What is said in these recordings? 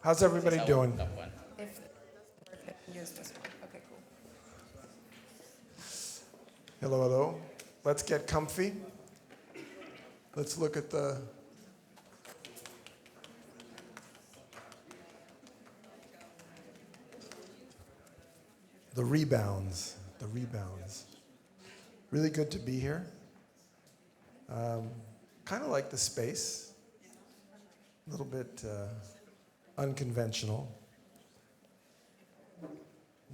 How's everybody doing? If use this one. Okay, cool. Hello, hello. Let's get comfy. Let's look at the rebounds. The rebounds. Really good to be here. Kind of like the space. A little bit unconventional.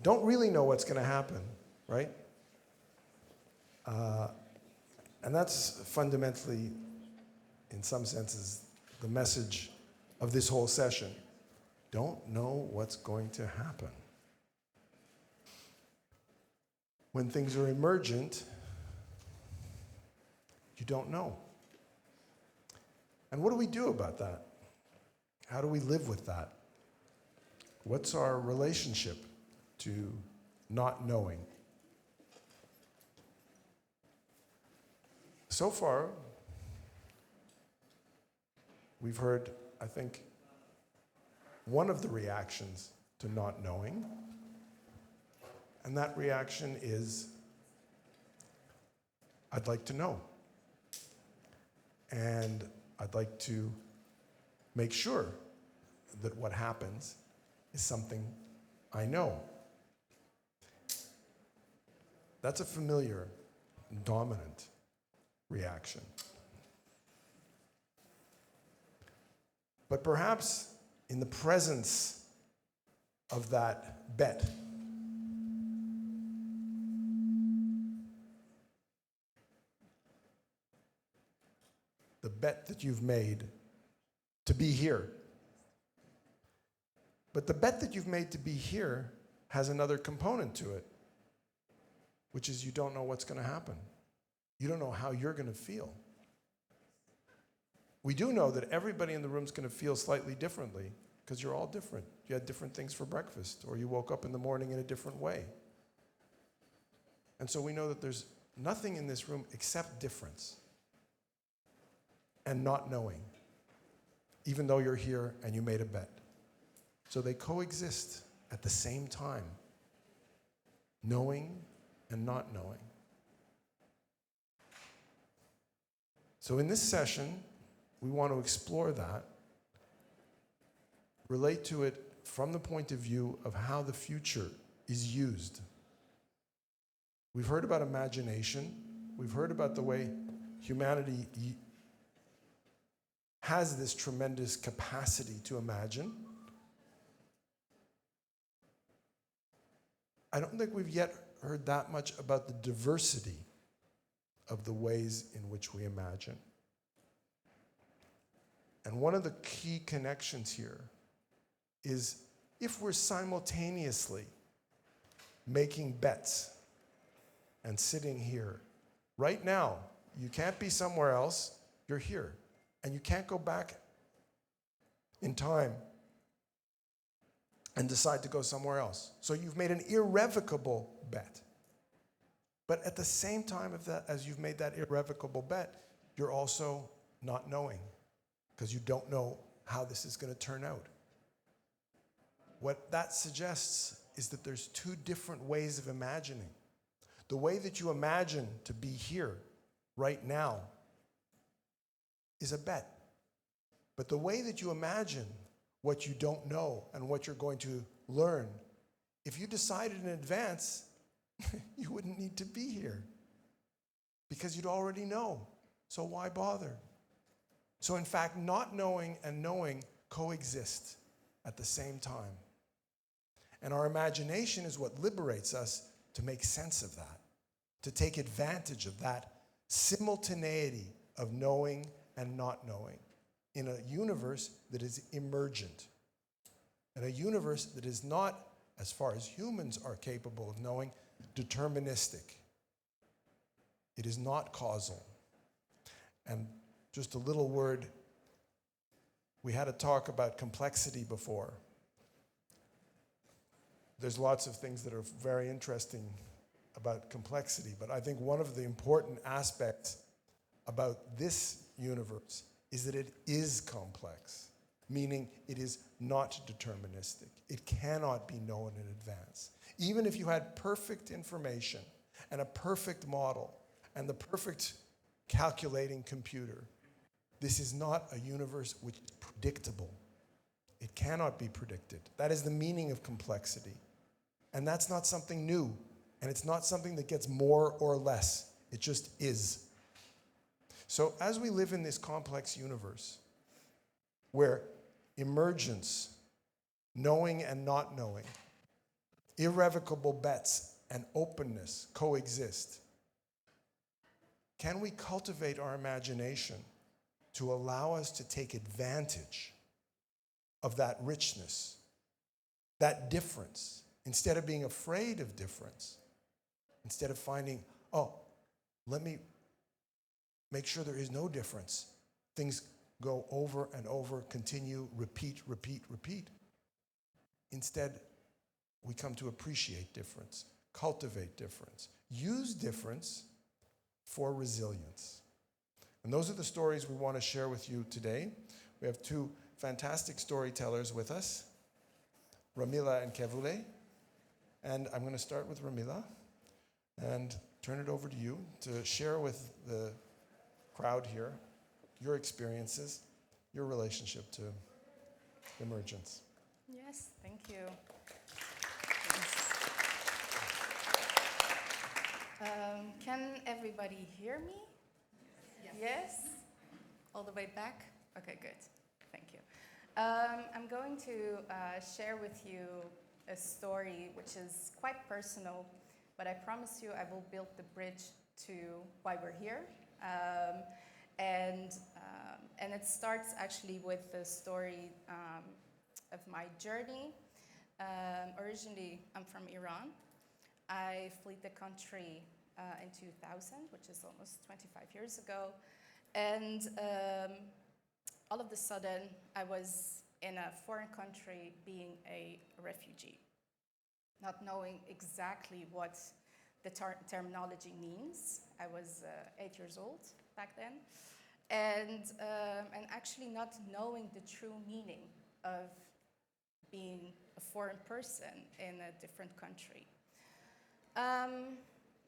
Don't really know what's going to happen, right? And that's fundamentally, in some senses, the message of this whole session. Don't know what's going to happen. When things are emergent, you don't know. And what do we do about that? How do we live with that? What's our relationship to not knowing? So far, we've heard, I think, one of the reactions to not knowing, and that reaction is, I'd like to know. And I'd like to make sure that what happens is something I know. That's a familiar, dominant reaction. But perhaps in the presence of that bet, the bet that you've made to be here. But the bet that you've made to be here has another component to it, which is you don't know what's going to happen. You don't know how you're going to feel. We do know that everybody in the room is going to feel slightly differently because you're all different. You had different things for breakfast, or you woke up in the morning in a different way. And so we know that there's nothing in this room except difference and not knowing, even though you're here and you made a bet. So they coexist at the same time, knowing and not knowing. So in this session, we want to explore that, relate to it from the point of view of how the future is used. We've heard about imagination. We've heard about the way humanity has this tremendous capacity to imagine. I don't think we've yet heard that much about the diversity of the ways in which we imagine. And one of the key connections here is if we're simultaneously making bets and sitting here, right now, you can't be somewhere else, you're here. And you can't go back in time and decide to go somewhere else. So you've made an irrevocable bet. But at the same time of that, as you've made that irrevocable bet, you're also not knowing, because you don't know how this is going to turn out. What that suggests is that there's two different ways of imagining. The way that you imagine to be here, right now, is a bet. But the way that you imagine what you don't know and what you're going to learn, if you decided in advance, you wouldn't need to be here because you'd already know. So why bother? So in fact, not knowing and knowing coexist at the same time. And our imagination is what liberates us to make sense of that, to take advantage of that simultaneity of knowing and not knowing in a universe that is emergent, in a universe that is not, as far as humans are capable of knowing, deterministic. It is not causal. And just a little word, we had a talk about complexity before. There's lots of things that are very interesting about complexity, but I think one of the important aspects about this universe is that it is complex. meaning it is not deterministic. It cannot be known in advance. Even if you had perfect information and a perfect model and the perfect calculating computer, this is not a universe which is predictable. It cannot be predicted. That is the meaning of complexity. And that's not something new. And it's not something that gets more or less. It just is. So as we live in this complex universe, where emergence, knowing and not knowing, irrevocable bets and openness coexist, can we cultivate our imagination to allow us to take advantage of that richness, that difference, instead of being afraid of difference, instead of finding, oh, let me make sure there is no difference. Things go over and over, continue, repeat, repeat, repeat. Instead, we come to appreciate difference, cultivate difference, use difference for resilience. And those are the stories we want to share with you today. We have two fantastic storytellers with us, Ramila and Kewulay. And I'm going to start with Ramila and turn it over to you to share with the crowd here your experiences, your relationship to emergence. Yes, thank you. Can everybody hear me? Yes? All the way back? Okay, good. Thank you. I'm going to share with you a story which is quite personal, but I promise you I will build the bridge to why we're here. And it starts actually with the story of my journey. Originally, I'm from Iran. I fled the country in 2000, which is almost 25 years ago. And all of a sudden, I was in a foreign country being a refugee, not knowing exactly what the terminology means. I was 8 years old back then. And actually not knowing the true meaning of being a foreign person in a different country.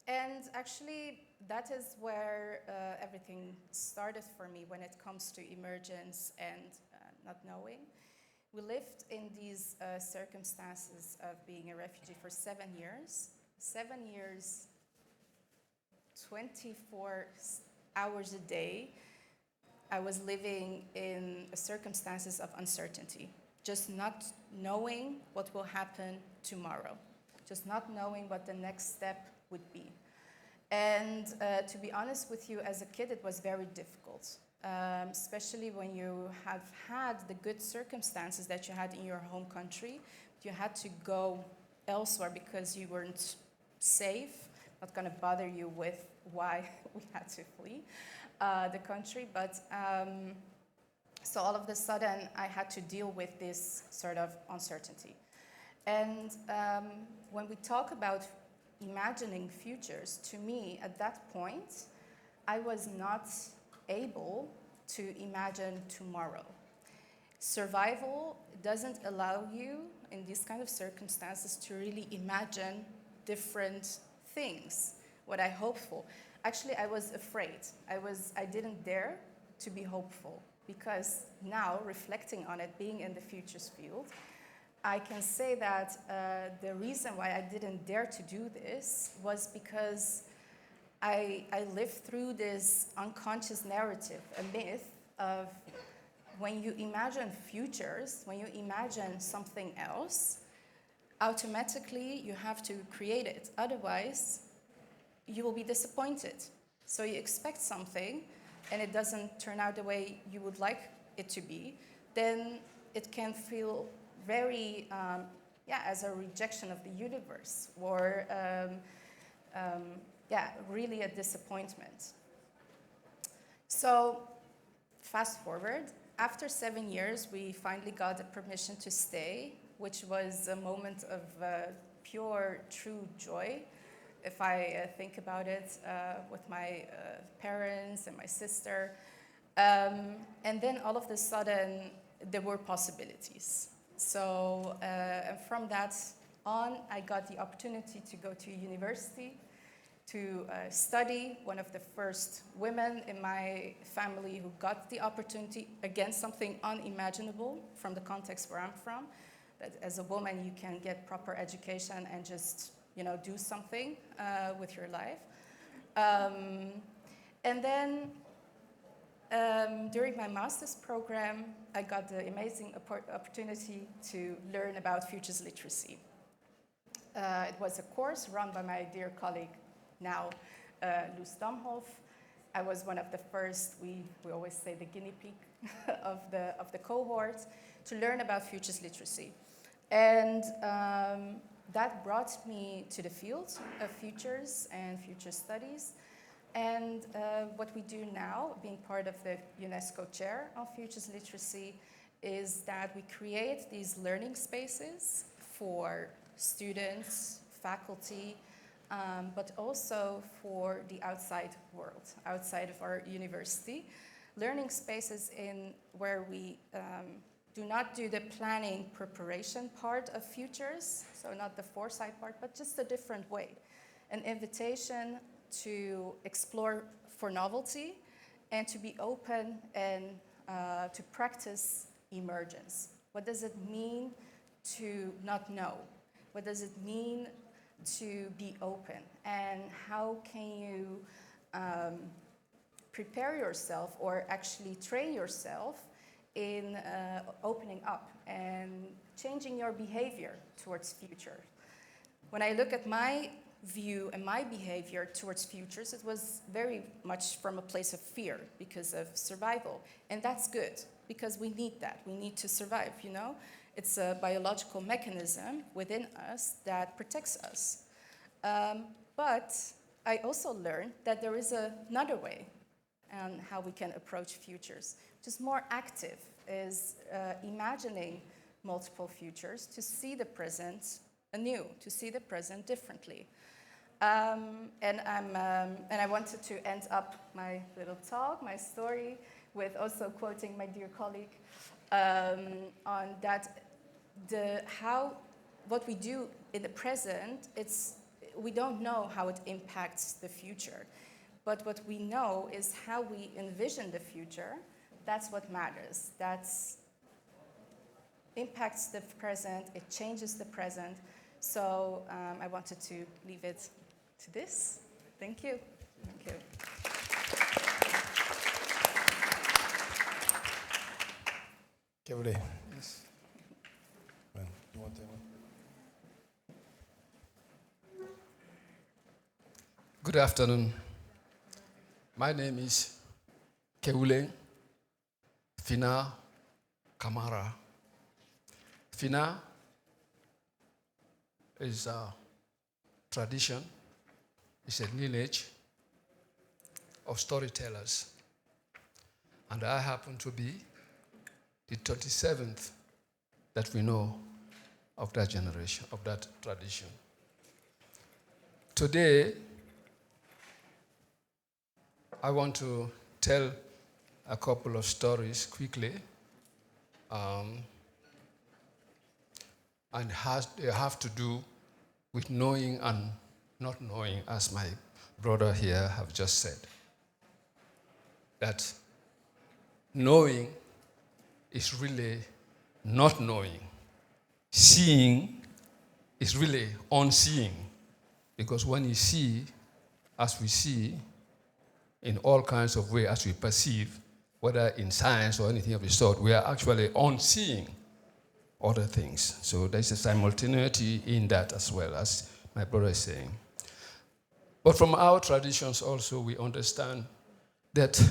And actually, that is where everything started for me when it comes to emergence and not knowing. We lived in these circumstances of being a refugee for 7 years. 7 years, 24 hours a day, I was living in circumstances of uncertainty, just not knowing what will happen tomorrow, just not knowing what the next step would be. And to be honest with you, as a kid, it was very difficult, especially when you have had the good circumstances that you had in your home country. You had to go elsewhere because you weren't safe, not going to bother you with why we had to flee the country. But so all of a sudden, I had to deal with this sort of uncertainty. And when we talk about imagining futures, to me, at that point, I was not able to imagine tomorrow. Survival doesn't allow you, in these kind of circumstances, to really imagine different things, what I hope for. Actually, I was afraid. I didn't dare to be hopeful, because now, reflecting on it, being in the futures field, I can say that the reason why I didn't dare to do this was because I lived through this unconscious narrative, a myth of when you imagine futures, when you imagine something else, automatically you have to create it. Otherwise, you will be disappointed. So you expect something and it doesn't turn out the way you would like it to be, then it can feel very, as a rejection of the universe, or really a disappointment. So fast forward, after 7 years, we finally got the permission to stay, which was a moment of pure, true joy. If I think about it, with my parents and my sister. And then all of a sudden, there were possibilities. So and from that on, I got the opportunity to go to university to study. One of the first women in my family who got the opportunity, again, something unimaginable from the context where I'm from, that as a woman you can get proper education and just, do something with your life. And then during my master's program, I got the amazing opportunity to learn about futures literacy. It was a course run by my dear colleague, now Loes Damhoff. I was one of the first, we always say the guinea pig of the cohort, to learn about futures literacy. And that brought me to the field of futures and future studies. And what we do now, being part of the UNESCO chair on futures literacy, is that we create these learning spaces for students, faculty, but also for the outside world, outside of our university. Learning spaces where we do not do the planning preparation part of futures, so not the foresight part, but just a different way. An invitation to explore for novelty and to be open and to practice emergence. What does it mean to not know? What does it mean to be open? And how can you prepare yourself or actually train yourself in opening up and changing your behavior towards future? When I look at my view and my behavior towards futures, it was very much from a place of fear because of survival. And that's good, because we need that. We need to survive, It's a biological mechanism within us that protects us. But I also learned that there is another way on how we can approach futures, which is more active, is imagining multiple futures to see the present anew, to see the present differently. And I wanted to end up my little talk, my story, with also quoting my dear colleague on that what we do in the present, we don't know how it impacts the future. But what we know is how we envision the future. That's what matters. That impacts the present, it changes the present. So I wanted to leave it to this. Thank you. Thank you. Kewulay. Yes. Well, you want that one? Good afternoon. My name is Kewulay Fina Kamara. Fina is a tradition, it's a lineage of storytellers. And I happen to be the 37th that we know of that generation, of that tradition. Today, I want to tell a couple of stories quickly, and they have to do with knowing and not knowing, as my brother here have just said. That knowing is really not knowing. Seeing is really unseeing. Because when you see, as we see, in all kinds of ways, as we perceive, whether in science or anything of the sort, we are actually unseeing other things. So there's a simultaneity in that as well, as my brother is saying. But from our traditions also, we understand that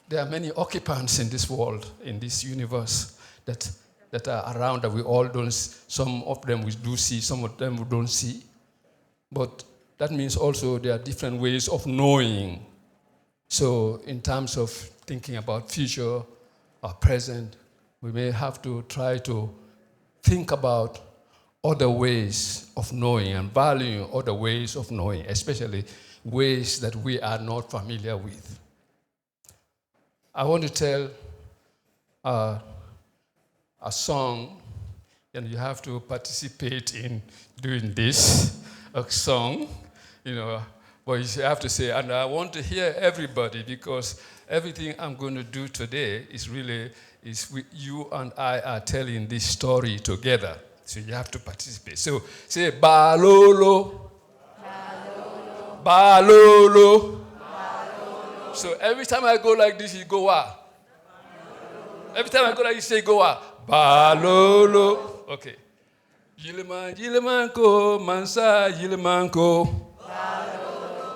there are many occupants in this world, in this universe, that are around that we all don't see. Some of them we do see, some of them we don't see. But that means also there are different ways of knowing. So in terms of thinking about future or present, we may have to try to think about other ways of knowing and valuing other ways of knowing, especially ways that we are not familiar with. I want to tell a song, and you have to participate in doing this, a song, but you have to say, and I want to hear everybody, because everything I'm going to do today is you and I are telling this story together. So you have to participate. So say, Balolo. Balolo. Balolo. Balolo. So every time I go like this, you go what? Every time I go like this, you say go what? Balolo. Okay. Yilimanko, mansa, yilimanko.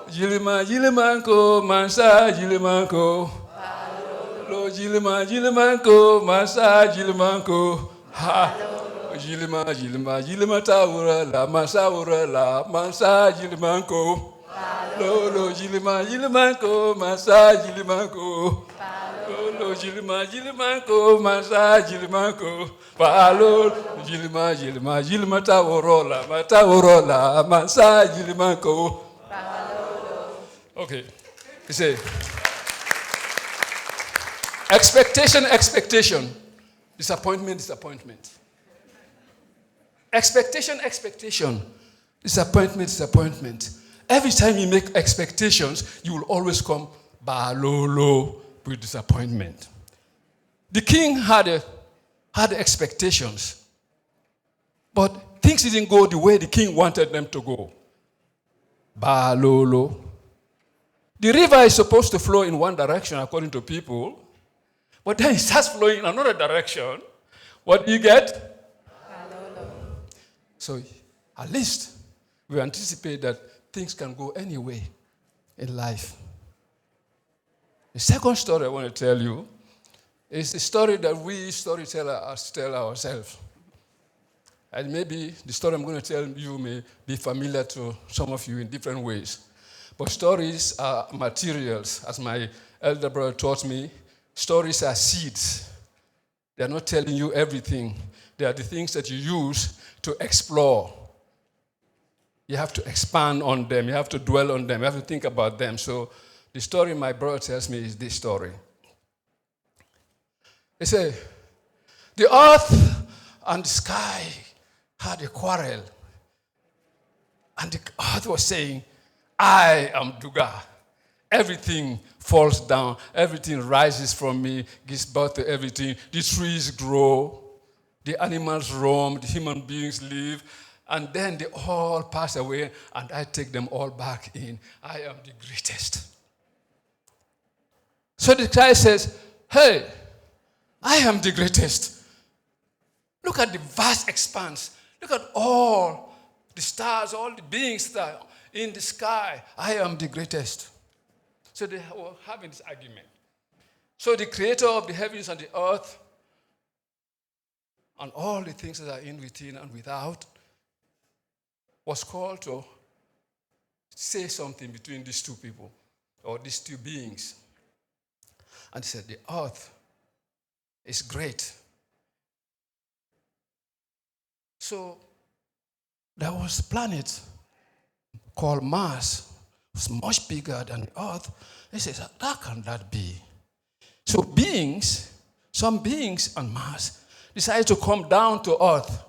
Yilimanko, mansa, yilimanko. Lo yilimanko, mansa, yilimanko. Ha. Yilima tawura la mansa yilimanko. Lo yilimanko, mansa yilimanko. Lo yilimanko, mansa yilimanko. Palo yilima tawura la mansa yilimanko. Okay. You say expectation. Disappointment. Expectation. Disappointment. Every time you make expectations, you will always come balolo with disappointment. The king had expectations, but things didn't go the way the king wanted them to go. Balolo. The river is supposed to flow in one direction according to people, but then it starts flowing in another direction. What do you get? So at least we anticipate that things can go any way in life. The second story I want to tell you is the story that we storytellers tell ourselves. And maybe the story I'm going to tell you may be familiar to some of you in different ways. But stories are materials. As my elder brother taught me, stories are seeds. They're not telling you everything. They are the things that you use to explore. You have to expand on them. You have to dwell on them. You have to think about them. So the story my brother tells me is this story. He said, the earth and the sky had a quarrel. And the earth was saying, I am Duga. Everything falls down. Everything rises from me, gives birth to everything. The trees grow. The animals roam. The human beings live. And then they all pass away, and I take them all back in. I am the greatest. So the guy says, hey, I am the greatest. Look at the vast expanse. Look at all the stars, all the beings that are in the sky. I am the greatest. So they were having this argument. So the creator of the heavens and the earth and all the things that are in within and without was called to say something between these two people or these two beings. And he said, the earth is great. So there was a planet called Mars. It was much bigger than the earth. He says, how can that be? So some beings on Mars decided to come down to earth.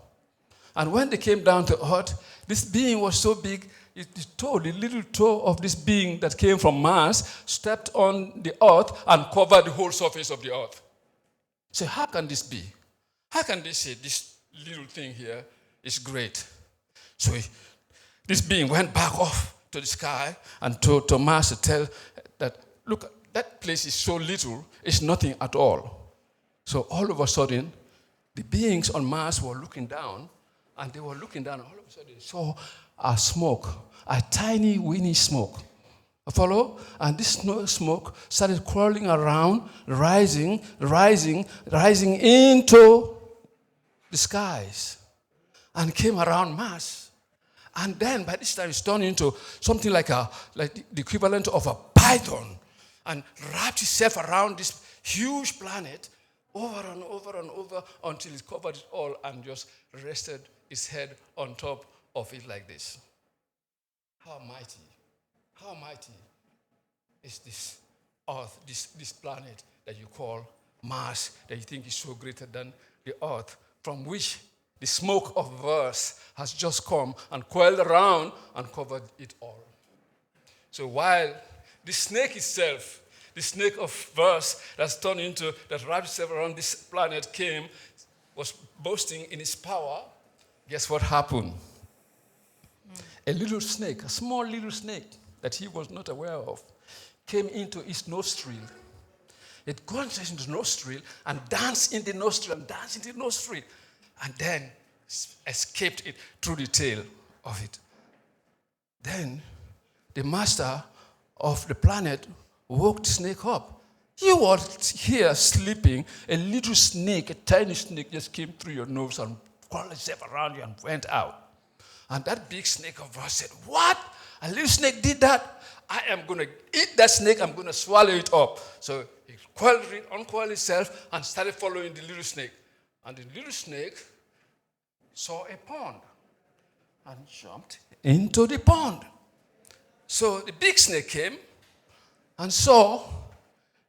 And when they came down to earth, this being was so big, the little toe of this being that came from Mars stepped on the earth and covered the whole surface of the earth. So how can this be? How can they say this little thing here is great? So this being went back off to the sky and to Mars to tell that, look, that place is so little, it's nothing at all. So all of a sudden, the beings on Mars were looking down, and they were looking down, and all of a sudden they saw a smoke, a tiny, weeny smoke. Follow? And this smoke started crawling around, rising into the skies, and came around Mars. And then by this time it's turned into something like the equivalent of a python, and wrapped itself around this huge planet over and over and over until it covered it all and just rested its head on top of it like this. How mighty is this earth, this planet that you call Mars, that you think is so greater than the earth from which the smoke of verse has just come and coiled around and covered it all. So while the snake itself, the snake of verse that's turned into, that wrapped itself around this planet came, was boasting in its power, guess what happened? A little snake, a small little snake that he was not aware of, came into his nostril. It got into his nostril and danced in the nostril and danced in the nostril, and then escaped it through the tail of it. Then the master of the planet woke the snake up. You were here sleeping, a little snake, a tiny snake just came through your nose and crawled itself around you and went out. And that big snake of us said, what? A little snake did that? I am going to eat that snake. I'm going to swallow it up. So he uncoiled itself and started following the little snake. And the little snake saw a pond and jumped into the pond. So the big snake came and saw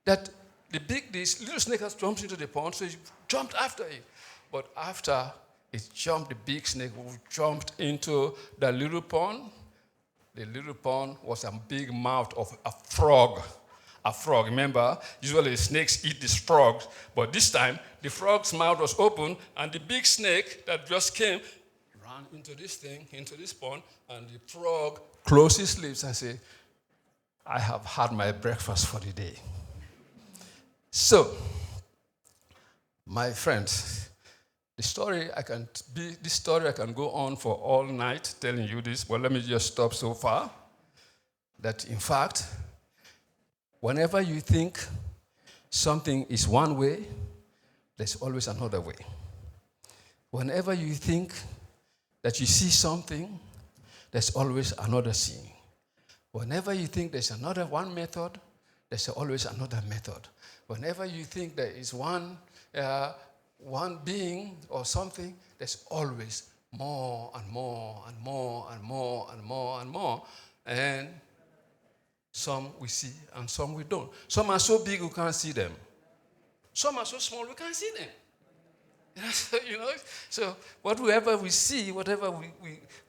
that this little snake has jumped into the pond, so he jumped after it. But after it jumped, the big snake jumped into the little pond. The little pond was a big mouth of a frog. A frog. Remember, usually snakes eat these frogs, but this time the frog's mouth was open, and the big snake that just came ran into this pond, and the frog closed his lips and said, I have had my breakfast for the day. So, my friends, this story I can go on for all night telling you this, but let me just stop so far. That in fact, whenever you think something is one way, there's always another way. Whenever you think that you see something, there's always another seeing. Whenever you think there's another one method, there's always another method. Whenever you think there is one being or something, there's always more and more and more and more and more and more. And some we see and some we don't. Some are so big we can't see them. Some are so small we can't see them. So whatever we see, whatever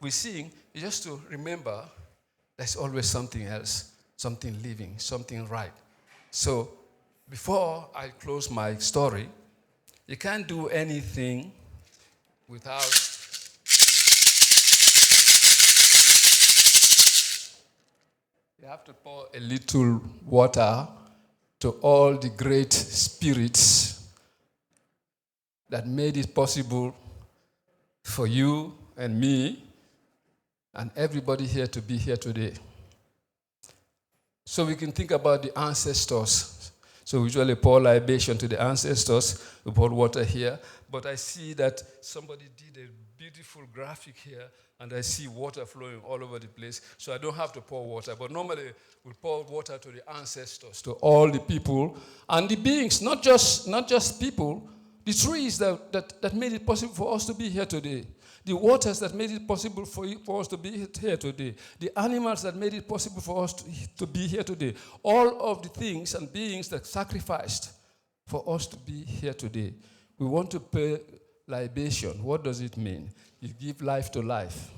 we're seeing, is just to remember there's always something else, something living, something right. So before I close my story, you can't do anything without you have to pour a little water to all the great spirits that made it possible for you and me and everybody here to be here today. So we can think about the ancestors. So we usually pour libation to the ancestors. We pour water here. But I see that somebody did a beautiful graphic here, and I see water flowing all over the place. So I don't have to pour water. But normally we pour water to the ancestors, to all the people and the beings, not just people, the trees that made it possible for us to be here today. The waters that made it possible for us to be here today. The animals that made it possible for us to be here today. All of the things and beings that sacrificed for us to be here today. We want to pay libation. What does it mean? You give life to life.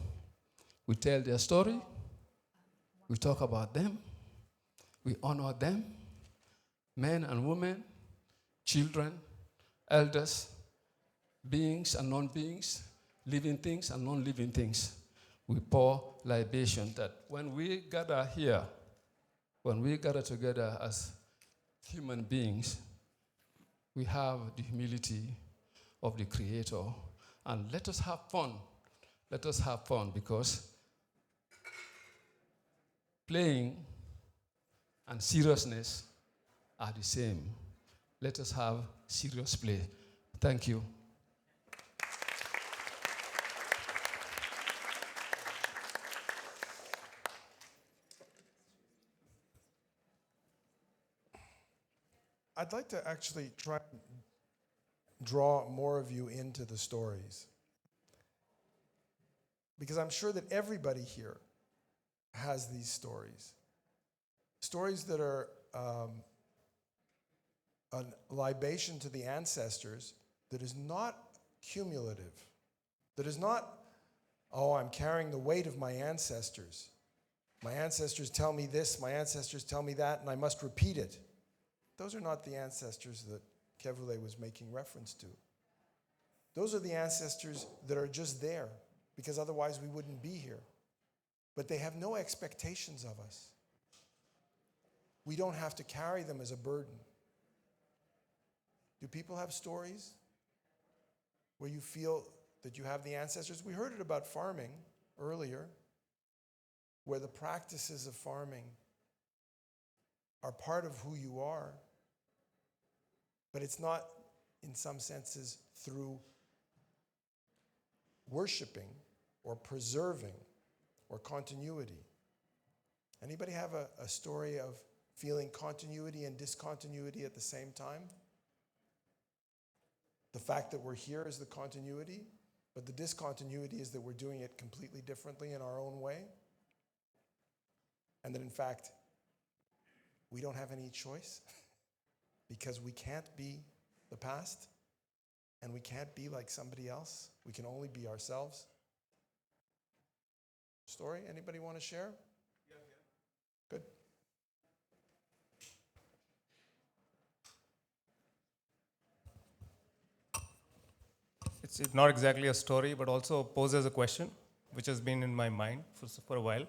We tell their story. We talk about them. We honor them. Men and women, children, elders, beings and non-beings, living things and non-living things. We pour libation that when we gather here, when we gather together as human beings, we have the humility of the Creator. And let us have fun. Let us have fun, because playing and seriousness are the same. Let us have serious play. Thank you. I'd like to actually try and draw more of you into the stories, because I'm sure that everybody here has these stories. Stories that are a libation to the ancestors that is not cumulative, that is not, oh, I'm carrying the weight of my ancestors. My ancestors tell me this, my ancestors tell me that, and I must repeat it. Those are not the ancestors that Kewulay was making reference to. Those are the ancestors that are just there, because otherwise we wouldn't be here. But they have no expectations of us. We don't have to carry them as a burden. Do people have stories where you feel that you have the ancestors? We heard it about farming earlier, where the practices of farming are part of who you are, but it's not, in some senses, through worshiping or preserving or continuity. Anybody have a story of feeling continuity and discontinuity at the same time? The fact that we're here is the continuity, but the discontinuity is that we're doing it completely differently in our own way. And that in fact, we don't have any choice because we can't be the past and we can't be like somebody else. We can only be ourselves. Story, anybody want to share? Yeah. Good. It's not exactly a story, but also poses a question, which has been in my mind for a while.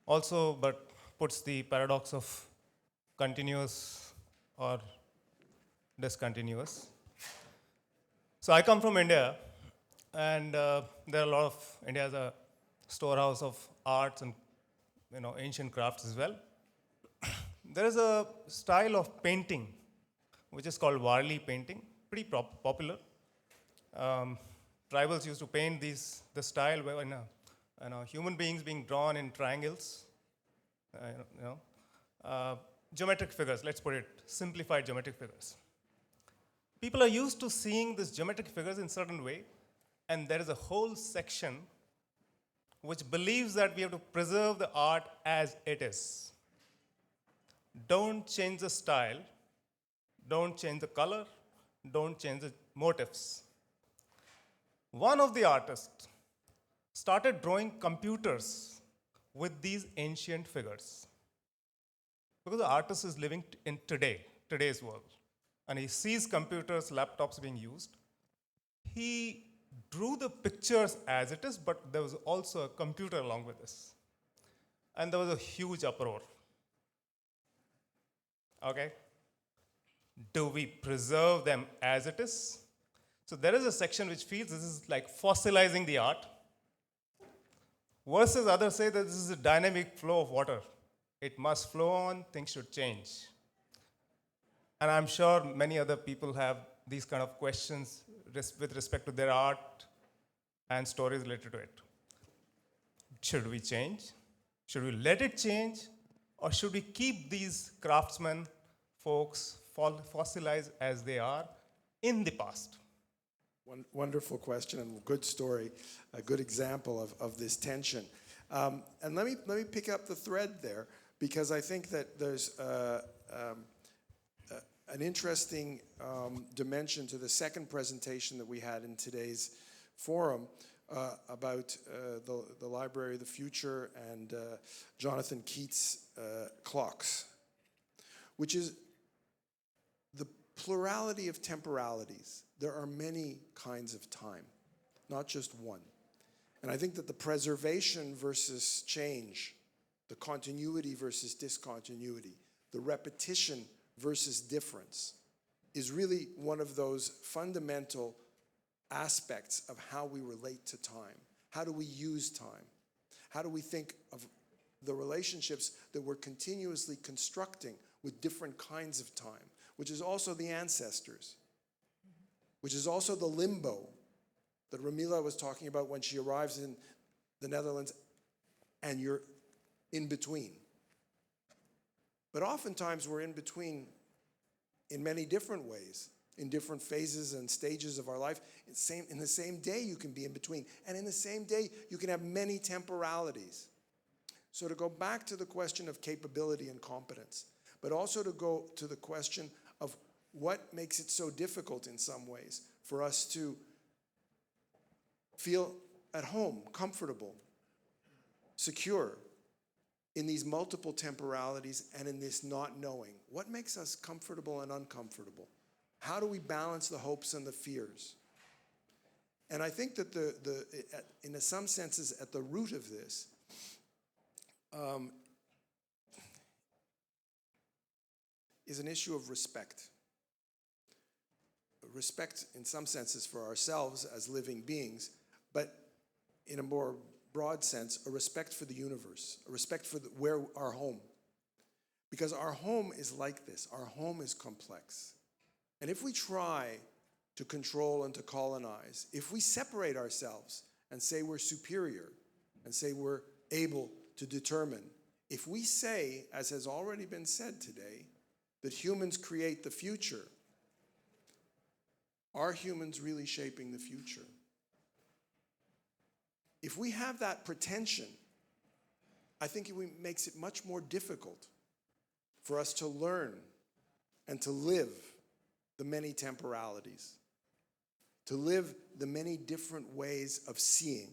Also, but puts the paradox of continuous or discontinuous. So I come from India, and there are a lot of, India is a storehouse of arts and ancient crafts as well. There is a style of painting, which is called Warli painting, pretty popular. Tribals used to paint the style where human beings being drawn in triangles, geometric figures, let's put it, simplified geometric figures. People are used to seeing these geometric figures in a certain way, and there is a whole section which believes that we have to preserve the art as it is. Don't change the style, don't change the color, don't change the motifs. One of the artists started drawing computers with these ancient figures. Because the artist is living in today's world, and he sees computers, laptops being used. He drew the pictures as it is, but there was also a computer along with this. And there was a huge uproar. Okay? Do we preserve them as it is? So there is a section which feels this is like fossilizing the art, versus others say that this is a dynamic flow of water. It must flow on, things should change. And I'm sure many other people have these kind of questions with respect to their art and stories related to it. Should we change? Should we let it change? Or should we keep these craftsmen, folks, fossilized as they are in the past? Wonderful question and good story, a good example of this tension. And let me pick up the thread there, because I think that there's an interesting dimension to the second presentation that we had in today's forum about the Library of the Future and Jonathan Keats' clocks, which is the plurality of temporalities. There are many kinds of time, not just one. And I think that the preservation versus change, the continuity versus discontinuity, the repetition versus difference is really one of those fundamental aspects of how we relate to time. How do we use time? How do we think of the relationships that we're continuously constructing with different kinds of time, which is also the ancestors, which is also the limbo that Ramila was talking about when she arrives in the Netherlands and you're in between. But oftentimes we're in between in many different ways, in different phases and stages of our life. In the same day you can be in between, and in the same day you can have many temporalities. So to go back to the question of capability and competence, but also to go to the question of What makes it so difficult in some ways for us to feel at home, comfortable, secure in these multiple temporalities and in this not knowing? What makes us comfortable and uncomfortable? How do we balance the hopes and the fears? And I think that in some senses, at the root of this, is an issue of respect. Respect, in some senses, for ourselves as living beings, but in a more broad sense, a respect for the universe, a respect for where our home. Because our home is like this. Our home is complex. And if we try to control and to colonize, if we separate ourselves and say we're superior, and say we're able to determine, if we say, as has already been said today, that humans create the future, are humans really shaping the future? If we have that pretension, I think it makes it much more difficult for us to learn and to live the many temporalities, to live the many different ways of seeing,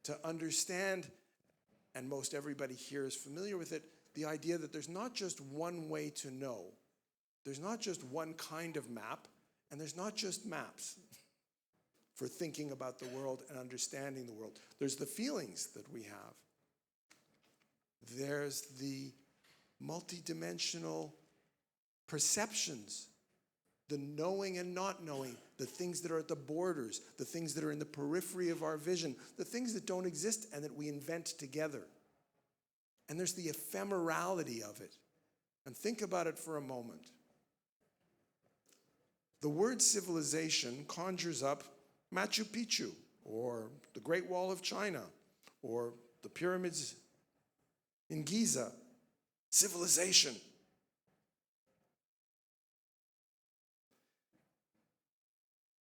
to understand, and most everybody here is familiar with it, the idea that there's not just one way to know. There's not just one kind of map, and there's not just maps for thinking about the world and understanding the world. There's the feelings that we have. There's the multidimensional perceptions, the knowing and not knowing, the things that are at the borders, the things that are in the periphery of our vision, the things that don't exist and that we invent together. And there's the ephemerality of it. And think about it for a moment. The word civilization conjures up Machu Picchu, or the Great Wall of China, or the pyramids in Giza. Civilization.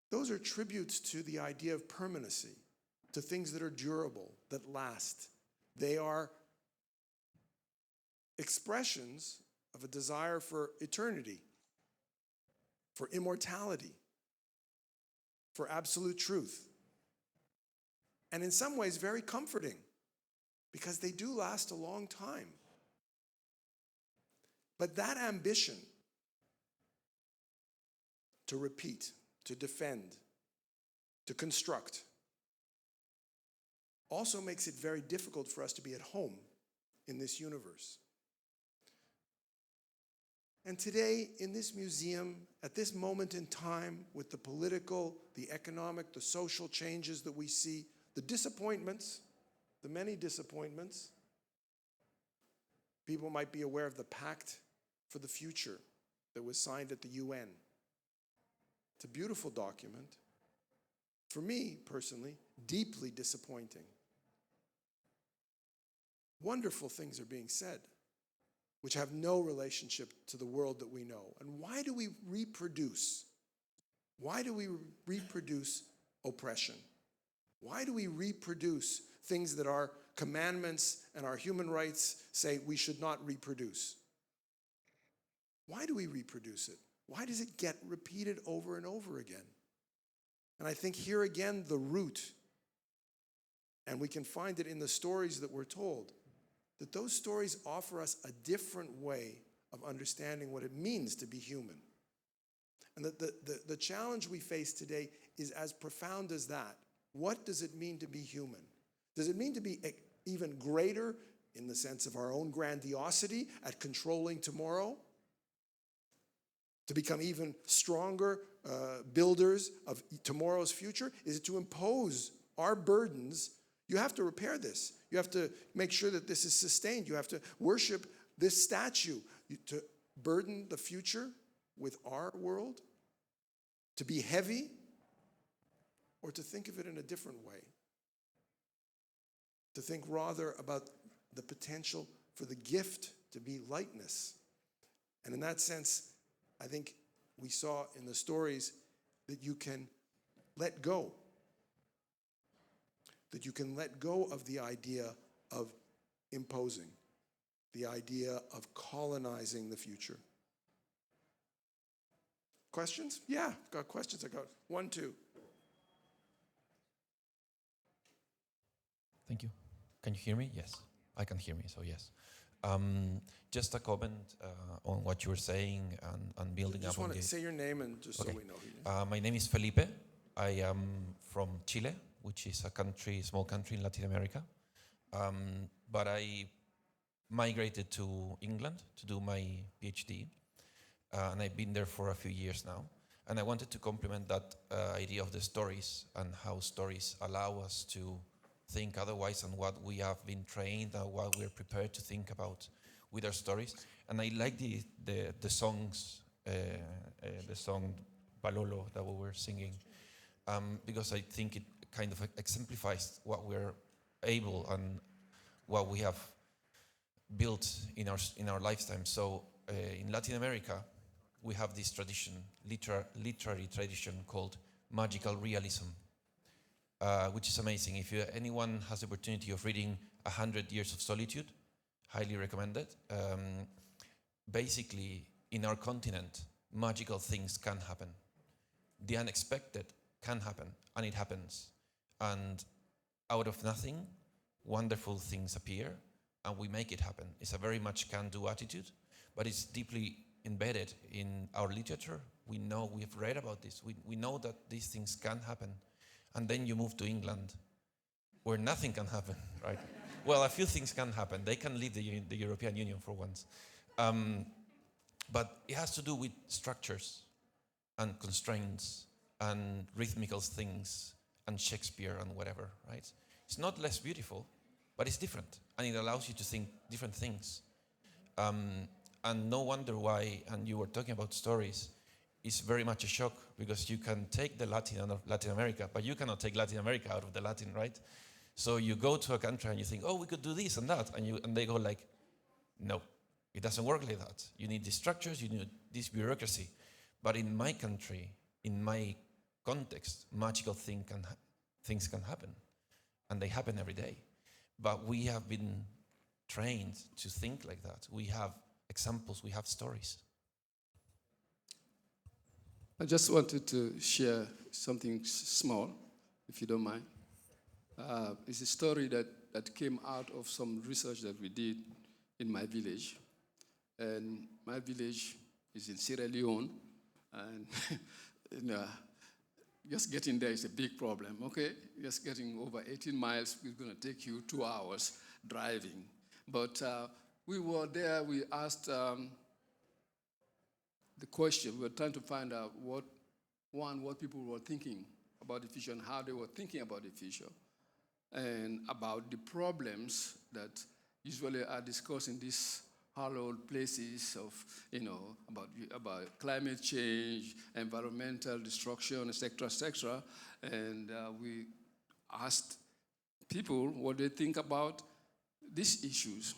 Those are tributes to the idea of permanency, to things that are durable, that last. They are expressions of a desire for eternity, for immortality, for absolute truth. And in some ways, very comforting, because they do last a long time. But that ambition to repeat, to defend, to construct, also makes it very difficult for us to be at home in this universe. And today, in this museum, at this moment in time, with the political, the economic, the social changes that we see, the disappointments, the many disappointments, people might be aware of the Pact for the Future that was signed at the UN. It's a beautiful document. For me, personally, deeply disappointing. Wonderful things are being said, which have no relationship to the world that we know. And why do we reproduce? Why do we reproduce oppression? Why do we reproduce things that our commandments and our human rights say we should not reproduce? Why do we reproduce it? Why does it get repeated over and over again? And I think here again, the root, and we can find it in the stories that we're told, that those stories offer us a different way of understanding what it means to be human. And that the challenge we face today is as profound as that. What does it mean to be human? Does it mean to be even greater in the sense of our own grandiosity at controlling tomorrow? To become even stronger builders of tomorrow's future? Is it to impose our burdens? You have to repair this. You have to make sure that this is sustained. You have to worship this statue. To burden the future with our world? To be heavy? Or to think of it in a different way? To think rather about the potential for the gift to be lightness. And in that sense, I think we saw in the stories that you can let go. That you can let go of the idea of imposing, the idea of colonizing the future. Questions? Yeah, got questions. I got 1, 2. Thank you. Can you hear me? Yes, I can hear me, so yes. Just a comment on what you were saying and building Just up on want to the... say your name and just Okay. so we know who you are. My name is Felipe. I am from Chile, which is a country, small country in Latin America. But I migrated to England to do my PhD. And I've been there for a few years now. And I wanted to complement that idea of the stories and how stories allow us to think otherwise and what we have been trained and what we're prepared to think about with our stories. And I like the songs, the song Balolo that we were singing, because I think it kind of exemplifies what we're able and what we have built in our lifetime. So in Latin America, we have this tradition, literary tradition called magical realism, which is amazing. If anyone has the opportunity of reading 100 Years of Solitude, highly recommended. Basically, in our continent, magical things can happen. The unexpected can happen, and it happens. And out of nothing, wonderful things appear, and we make it happen. It's a very much can-do attitude, but it's deeply embedded in our literature. We know, we've read about this. We know that these things can happen. And then you move to England, where nothing can happen, right? Well, a few things can happen. They can leave the European Union for once. But it has to do with structures and constraints and rhythmical things and Shakespeare and whatever, right? It's not less beautiful, but it's different. And it allows you to think different things. And no wonder why, and you were talking about stories, it's very much a shock because you can take the Latin out of Latin America, but you cannot take Latin America out of the Latin, right? So you go to a country and you think, oh, we could do this and that, and they go like, no, it doesn't work like that. You need these structures, you need this bureaucracy. But in my country, in my context, magical things can happen, and they happen every day. But we have been trained to think like that. We have examples, we have stories. I just wanted to share something small, if you don't mind. It's a story that came out of some research that we did in my village. And my village is in Sierra Leone, and just getting there is a big problem, okay? Just getting over 18 miles is going to take you 2 hours driving. But we were there, we asked the question, we were trying to find out what people were thinking about the future and how they were thinking about the future, and about the problems that usually are discussed in these hallowed places of, about climate change, environmental destruction, etc. And we asked people what they think about these issues.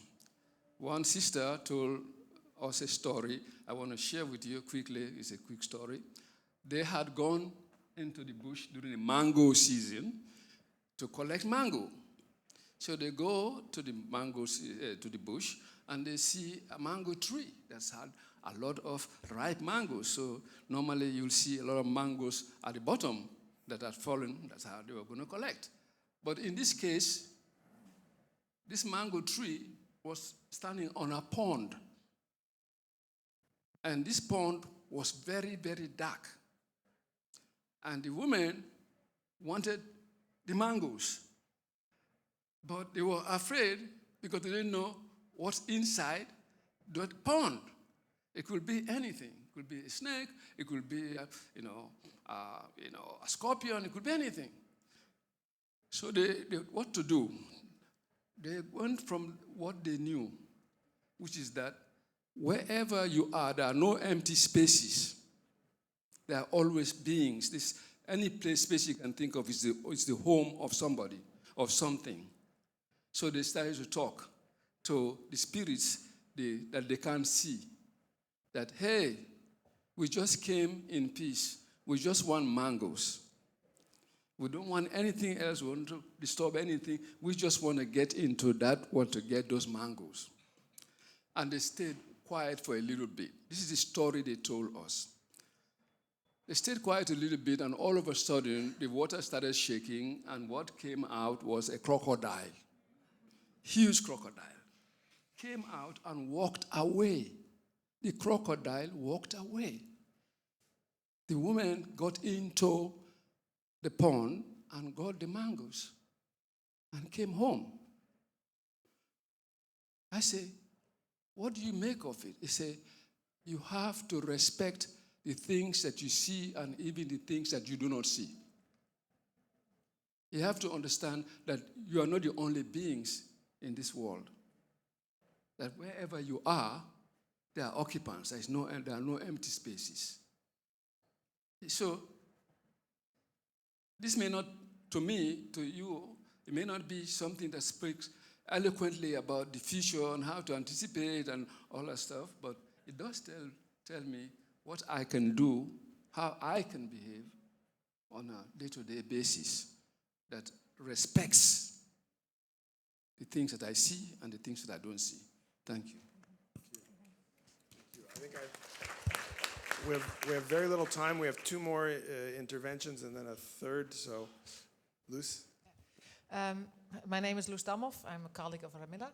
One sister told us a story I want to share with you quickly. It's a quick story. They had gone into the bush during the mango season to collect mango. So they go to the to the bush, and they see a mango tree that's had a lot of ripe mangoes. So normally you'll see a lot of mangoes at the bottom that had fallen. That's how they were going to collect. But in this case, this mango tree was standing on a pond. And this pond was very, very dark. And the women wanted the mangoes. But they were afraid because they didn't know what's inside that pond. It could be anything. It could be a snake. It could be, a scorpion. It could be anything. So they what to do? They went from what they knew, which is that wherever you are, there are no empty spaces. There are always beings. Any space you can think of is the home of somebody, of something. So they started to talk to the spirits that they can't see. That, hey, we just came in peace. We just want mangoes. We don't want anything else. We want to disturb anything. We just want to get into that, want to get those mangoes. And they stayed quiet for a little bit. This is the story they told us. They stayed quiet a little bit, and all of a sudden, the water started shaking, and what came out was a crocodile. Huge crocodile. Came out and walked away. The crocodile walked away. The woman got into the pond and got the mangoes and came home. I say, what do you make of it? He said, you have to respect the things that you see and even the things that you do not see. You have to understand that you are not the only beings in this world. That wherever you are, there are occupants. There are no empty spaces. So, this may not, to me, to you, it may not be something that speaks eloquently about the future and how to anticipate and all that stuff, but it does tell me what I can do, how I can behave on a day-to-day basis that respects the things that I see and the things that I don't see. Thank you. I think we have very little time. We have two more interventions and then a third. So, Luz? My name is Luz Damhoff. I'm a colleague of Ramila.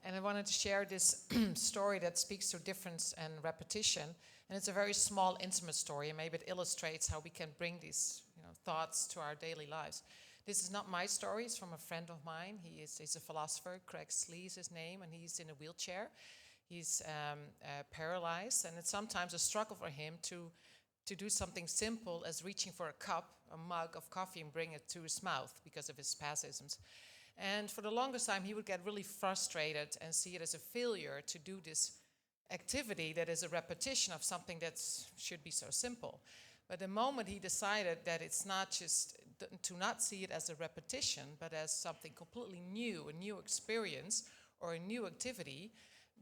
And I wanted to share this story that speaks to difference and repetition. And it's a very small, intimate story, and maybe it illustrates how we can bring these thoughts to our daily lives. This is not my story. It's from a friend of mine. He's a philosopher. Craig Slee is his name, and he's in a wheelchair. He's paralyzed, and it's sometimes a struggle for him to do something simple as reaching for a mug of coffee and bring it to his mouth because of his spasms. And for the longest time, he would get really frustrated and see it as a failure to do this activity that is a repetition of something that should be so simple. But the moment he decided that it's not just to not see it as a repetition, but as something completely new, a new experience or a new activity,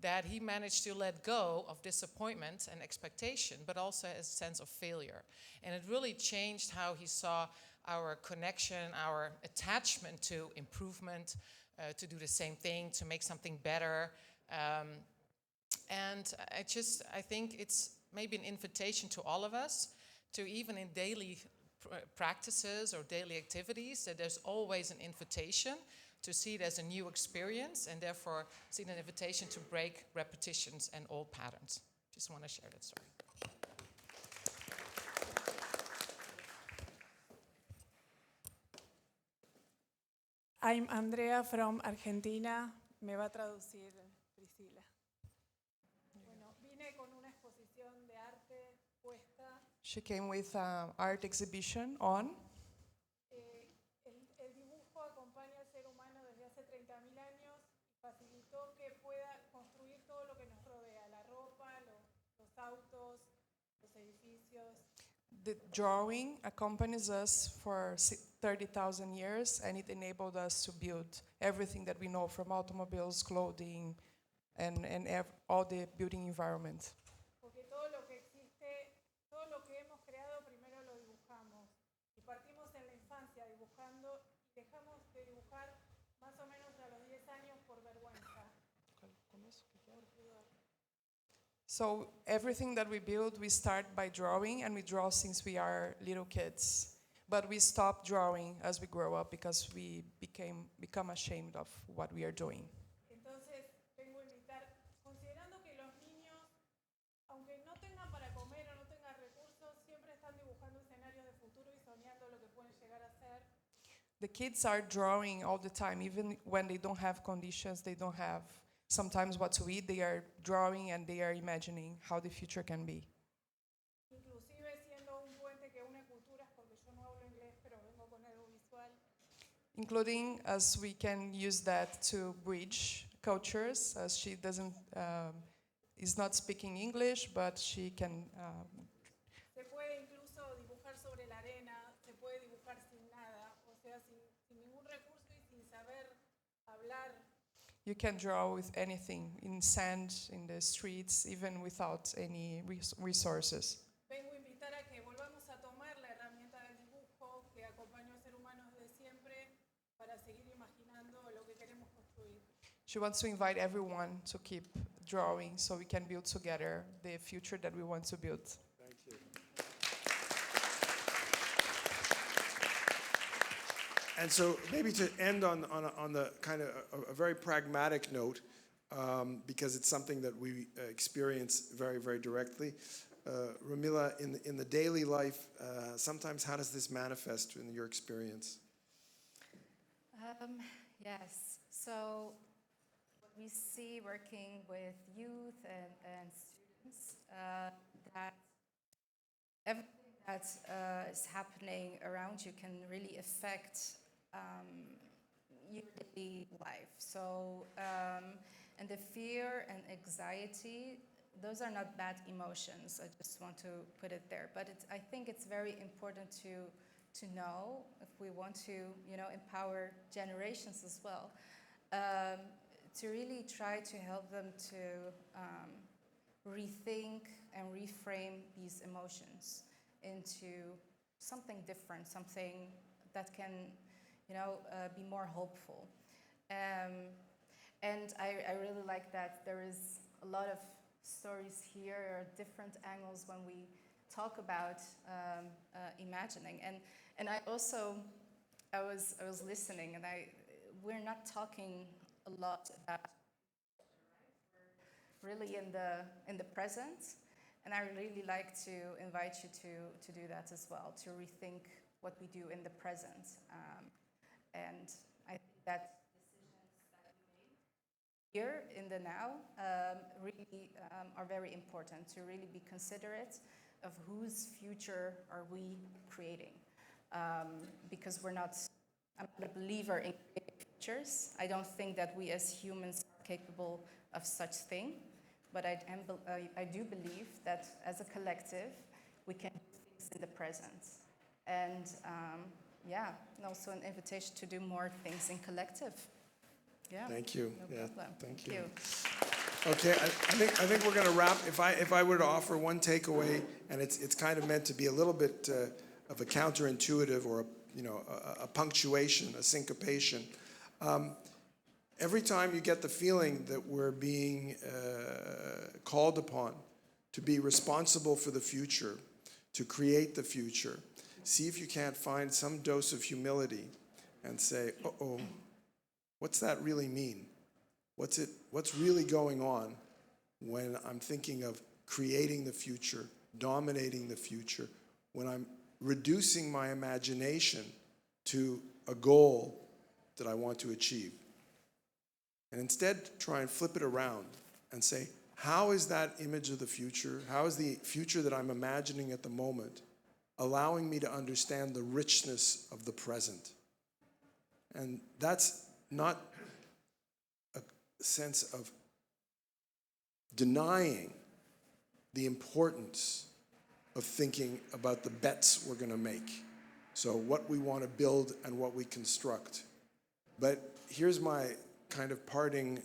that he managed to let go of disappointment and expectation, but also a sense of failure. And it really changed how he saw our connection, our attachment to improvement, to do the same thing, to make something better. And I think it's maybe an invitation to all of us to, even in daily practices or daily activities, that there's always an invitation to see it as a new experience, and therefore see it an invitation to break repetitions and old patterns. Just want to share that story. I'm Andrea from Argentina. Me va a traducir Priscila. Bueno, vine con una exposición de arte puesta. She came with an art exhibition on. El dibujo acompaña al ser humano desde hace 30.000 años y facilitó que pueda construir todo lo que nos rodea, la ropa, los autos, los edificios. The drawing accompanies us for 30,000 years, and it enabled us to build everything that we know, from automobiles, clothing, and all the building environment. Porque todo lo que existe, todo lo que hemos creado, primero lo dibujamos. Y partimos en la infancia dibujando, y dejamos de dibujar más o menos a los 10 años por vergüenza. So everything that we build, we start by drawing, and we draw since we are little kids. But we stop drawing as we grow up because we become ashamed of what we are doing. Entonces, vengo a invitar, considerando que los niños, aunque no tengan para comer o no tengan recursos, siempre están dibujando escenarios de futuro y soñando lo que pueden llegar a ser. The kids are drawing all the time, even when they don't have conditions, they don't have sometimes what to eat, they are drawing and they are imagining how the future can be. Including as we can use that to bridge cultures, as she is not speaking English, but she can. Se puede incluso dibujar sobre la arena, se puede dibujar sin nada, o sea, sin ningún recurso y sin saber hablar. You can draw with anything, in sand, in the streets, even without any resources. Vengo a invitar a que volvamos a tomar la herramienta del dibujo que acompañó al ser humano desde siempre para seguir imaginando lo que queremos construir. She wants to invite everyone to keep drawing so we can build together the future that we want to build. Thank you. And so maybe to end on the kind of a very pragmatic note, because it's something that we experience very, very directly. Ramila, in the daily life, sometimes how does this manifest in your experience? Yes, so what we see working with youth and students, that everything that is happening around you can really affect your daily life. So, and the fear and anxiety, those are not bad emotions. I just want to put it there. But I think it's very important to know, if we want to, empower generations as well, to really try to help them to rethink and reframe these emotions into something different, something that can, be more hopeful. And I really like that there is a lot of stories here, or different angles when we talk about imagining. And I also, I was listening, and we're not talking a lot about, we're really in the present. And I really like to invite you to do that as well, to rethink what we do in the present. And I think that decisions that we make here in the now really are very important, to really be considerate of whose future are we creating. Because I'm not a believer in futures. I don't think that we as humans are capable of such thing. But I do believe that as a collective, we can do things in the present. And and also an invitation to do more things in collective. Yeah. Thank you. No problem. Thank you. Okay, I think we're going to wrap. If I were to offer one takeaway, and it's kind of meant to be a little bit of a counterintuitive, or a punctuation, a syncopation. Every time you get the feeling that we're being called upon to be responsible for the future, to create the future, see if you can't find some dose of humility and say, uh-oh, what's that really mean? What's really going on when I'm thinking of creating the future, dominating the future, when I'm reducing my imagination to a goal that I want to achieve? And instead, try and flip it around and say, how is that image of the future, how is the future that I'm imagining at the moment allowing me to understand the richness of the present? And that's not a sense of denying the importance of thinking about the bets we're going to make. So what we want to build and what we construct. But here's my kind of parting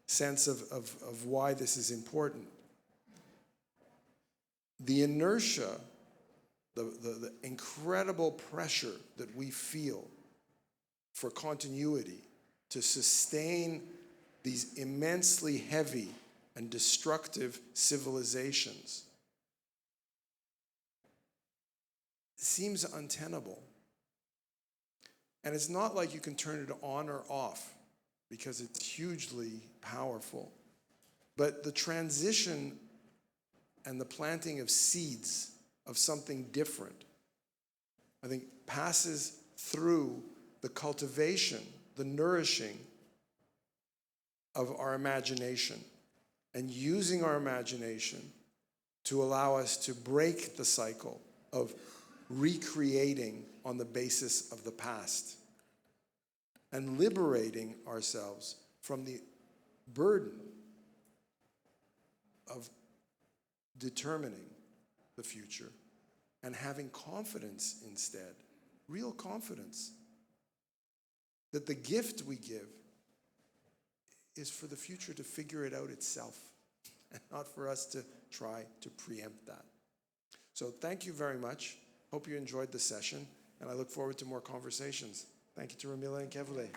sense of why this is important. The inertia, the incredible pressure that we feel for continuity to sustain these immensely heavy and destructive civilizations seems untenable. And it's not like you can turn it on or off, because it's hugely powerful. But the transition and the planting of seeds of something different, I think, passes through the cultivation, the nourishing of our imagination, and using our imagination to allow us to break the cycle of recreating on the basis of the past, and liberating ourselves from the burden of determining the future, and having confidence instead, real confidence, that the gift we give is for the future to figure it out itself, and not for us to try to preempt that. So thank you very much. Hope you enjoyed the session, and I look forward to more conversations. Thank you to Ramila and Kewulay.